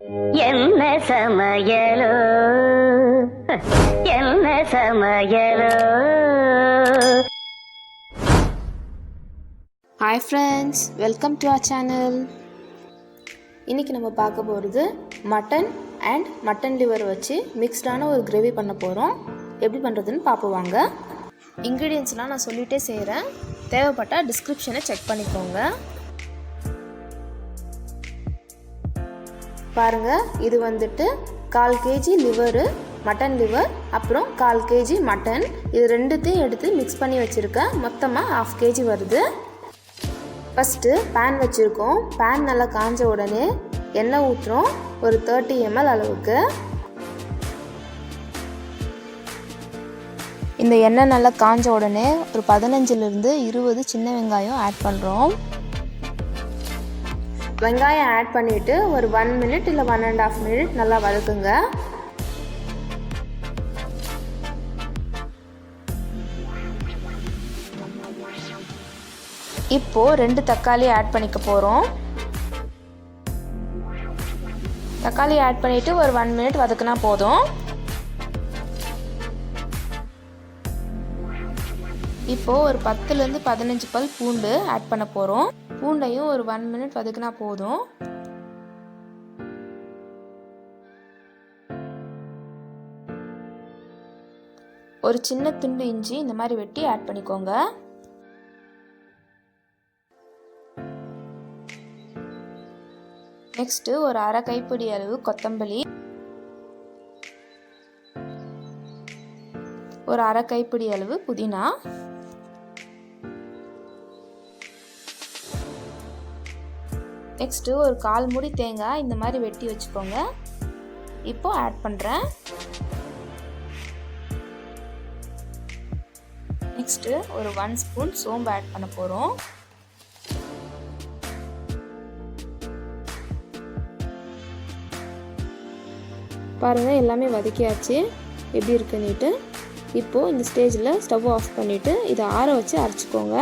என்ன சமையலோ என்ன சமையலோ. Hi friends, welcome to our channel. இன்றைக்கி நம்ம பார்க்க போகிறது மட்டன் அண்ட் மட்டன் லிவர் வச்சு மிக்ஸ்டான ஒரு கிரேவி பண்ண போகிறோம். எப்படி பண்ணுறதுன்னு பார்ப்போம் வாங்க. இன்க்ரீடியன்ஸ்லாம் நான் சொல்லிகிட்டே செய்கிறேன், தேவைப்பட்டால் டிஸ்கிரிப்ஷனை செக் பண்ணிக்கோங்க. பாருங்கள், இது வந்துட்டு 1/4 kg லிவரு, மட்டன் லிவர், அப்புறம் 1/4 kg மட்டன். இது ரெண்டுத்தையும் எடுத்து மிக்ஸ் பண்ணி வச்சுருக்கேன். மொத்தமாக 1/2 kg வருது. ஃபஸ்ட்டு பேன் வச்சுருக்கோம். பேன் நல்லா காஞ்ச உடனே எண்ணெய் ஊற்றுறோம், ஒரு 30 ml அளவுக்கு. இந்த எண்ணெய் நல்லா காஞ்ச உடனே ஒரு 15லிருந்து 20 சின்ன வெங்காயம் ஆட் பண்ணுறோம். வெங்காயம் ஆட் பண்ணிவிட்டு ஒரு 1 minute இல்லை 1.5 minute நல்லா வதக்குங்க. இப்போது 2 தக்காளி ஆட் பண்ணிக்க போகிறோம். தக்காளி ஆட் பண்ணிவிட்டு ஒரு 1 minute வதக்குனா போதும். இப்போது ஒரு 10லேருந்து 15 பல் பூண்டு ஆட் பண்ண போகிறோம். பூண்டையும் ஒரு 1 minute வதக்குனா போதும். ஒரு சின்ன துண்டு இஞ்சி இந்த மாதிரி வெட்டி ஆட் பண்ணிக்கோங்க. நெக்ஸ்ட்டு ஒரு 1/2 கைப்பிடி அளவு கொத்தமல்லி, ஒரு 1/2 கைப்பிடி அளவு புதினா, நெக்ஸ்ட்டு ஒரு 1/4 மூடி தேங்காய் இந்த மாதிரி வெட்டி வச்சுக்கோங்க. இப்போ ஆட் பண்ணுறேன். நெக்ஸ்ட்டு ஒரு 1 ஸ்பூன் சோம்பு ஆட் பண்ண போகிறோம். பாருங்கள், எல்லாமே வதக்கியாச்சு எப்படி இருக்குன்னுட்டு. இப்போது இந்த ஸ்டேஜில் ஸ்டவ் ஆஃப் பண்ணிவிட்டு இதை ஆற வச்சு அரைச்சிக்கோங்க.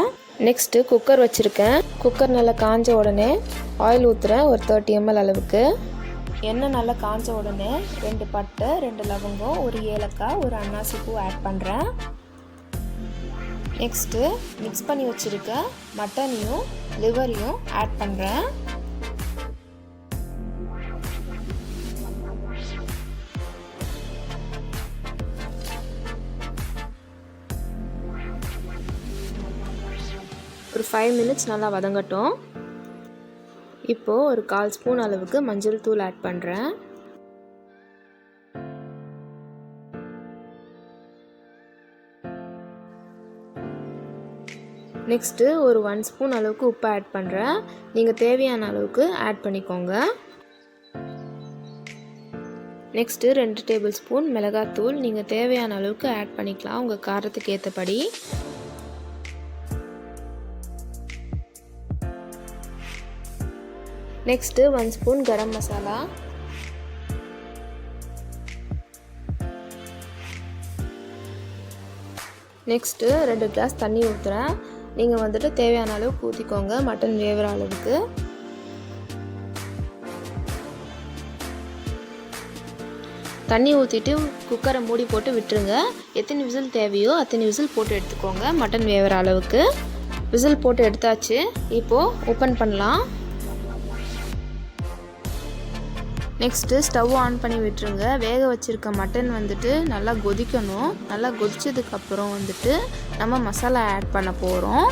நெக்ஸ்ட்டு குக்கர் வச்சுருக்கேன். குக்கர் நல்லா காஞ்ச உடனே ஆயில் ஊற்றுறேன், ஒரு 30 ml அளவுக்கு. எண்ணெய் நல்லா காஞ்ச உடனே 2 பட்டை, 2 லவங்கம், ஒரு ஏலக்காய், ஒரு அன்னாசி பூ ஆட் பண்ணுறேன். நெக்ஸ்ட்டு மிக்ஸ் பண்ணி வச்சுருக்க மட்டனையும் லிவரையும் ஆட் பண்ணுறேன். ஒரு 5 minutes நல்லா வதங்கட்டும். இப்போது ஒரு 1/4 ஸ்பூன் அளவுக்கு மஞ்சள் தூள் ஆட் பண்ணுறேன். நெக்ஸ்ட்டு ஒரு 1 ஸ்பூன் அளவுக்கு உப்பு ஆட் பண்ணுறேன். நீங்கள் தேவையான அளவுக்கு ஆட் பண்ணிக்கோங்க. நெக்ஸ்ட்டு 2 டேபிள் ஸ்பூன் மிளகாத்தூள் நீங்கள் தேவையான அளவுக்கு ஆட் பண்ணிக்கலாம், உங்கள் காரத்துக்கு ஏற்றபடி. Next 1 spoon garam masala, next 2 class தண்ணி ஊற்றுறேன். நீங்கள் வந்துட்டு தேவையான அளவுக்கு ஊற்றிக்கோங்க, மட்டன் வேகிற அளவுக்கு. தண்ணி ஊற்றிட்டு குக்கரை மூடி போட்டு விட்டுருங்க. எத்தனை விசில் தேவையோ அத்தனை விசில் போட்டு எடுத்துக்கோங்க, மட்டன் வேகிற அளவுக்கு. விசில் போட்டு எடுத்தாச்சு. இப்போது ஓப்பன் பண்ணலாம். நெக்ஸ்ட்டு ஸ்டவ் ஆன் பண்ணி விட்டுருங்க. வேக வச்சுருக்க மட்டன் வந்துட்டு நல்லா கொதிக்கணும். நல்லா கொதிச்சதுக்கப்புறம் வந்துட்டு நம்ம மசாலா ஆட் பண்ண போகிறோம்.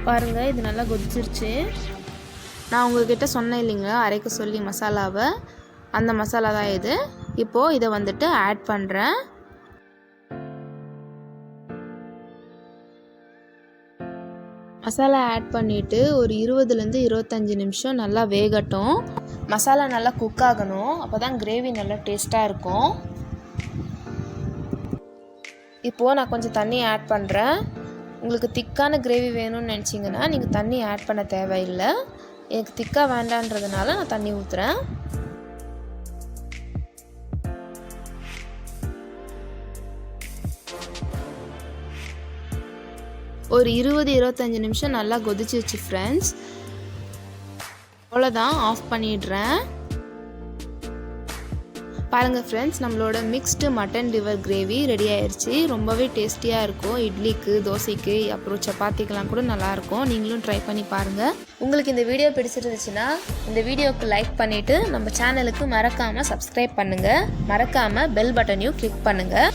பாருங்கள், இது நல்லா கொதிச்சிருச்சு. நான் உங்கள்கிட்ட சொன்னேன் இல்லைங்களா அரைக்க சொல்லி மசாலாவை, அந்த மசாலா தான் இது. இப்போது இதை வந்துட்டு ஆட் பண்ணுறேன். மசாலா ஆட் பண்ணிவிட்டு ஒரு 20லேருந்து 25 நிமிஷம் நல்லா வேகட்டும். மசாலா நல்லா குக் ஆகணும், அப்போ தான் கிரேவி நல்லா டேஸ்ட்டாக இருக்கும். இப்போது நான் கொஞ்சம் தண்ணி ஆட் பண்ணுறேன். உங்களுக்கு திக்கான கிரேவி வேணும்னு நினச்சிங்கன்னா நீங்கள் தண்ணி ஆட் பண்ண தேவையில்லை. எனக்கு திக்காக வேண்டான்றதுனால நான் தண்ணி ஊற்றுறேன். ஒரு 20-25 நிமிஷம் நல்லா கொதிச்சிருச்சு ஃப்ரெண்ட்ஸ். அவ்வளோதான், ஆஃப் பண்ணிடுறேன். பாருங்கள் ஃப்ரெண்ட்ஸ், நம்மளோட mixed mutton liver gravy ready ஆயிடுச்சு. ரொம்பவே டேஸ்டியாக இருக்கும். இட்லிக்கு, தோசைக்கு, அப்புறம் சப்பாத்திக்கெலாம் கூட நல்லாயிருக்கும். நீங்களும் ட்ரை பண்ணி பாருங்கள். உங்களுக்கு இந்த வீடியோ பிடிச்சிருந்துச்சுன்னா இந்த வீடியோவுக்கு லைக் பண்ணிவிட்டு நம்ம சேனலுக்கு மறக்காமல் சப்ஸ்கிரைப் பண்ணுங்கள். மறக்காமல் பெல் பட்டனையும் கிளிக் பண்ணுங்கள்.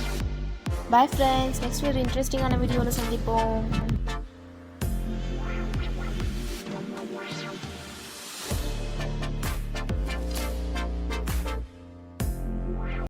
பாய் ஃப்ரெண்ட்ஸ், நெக்ஸ்ட் ஒரு இன்ட்ரெஸ்டிங்கான வீடியோவில் சந்திப்போம்.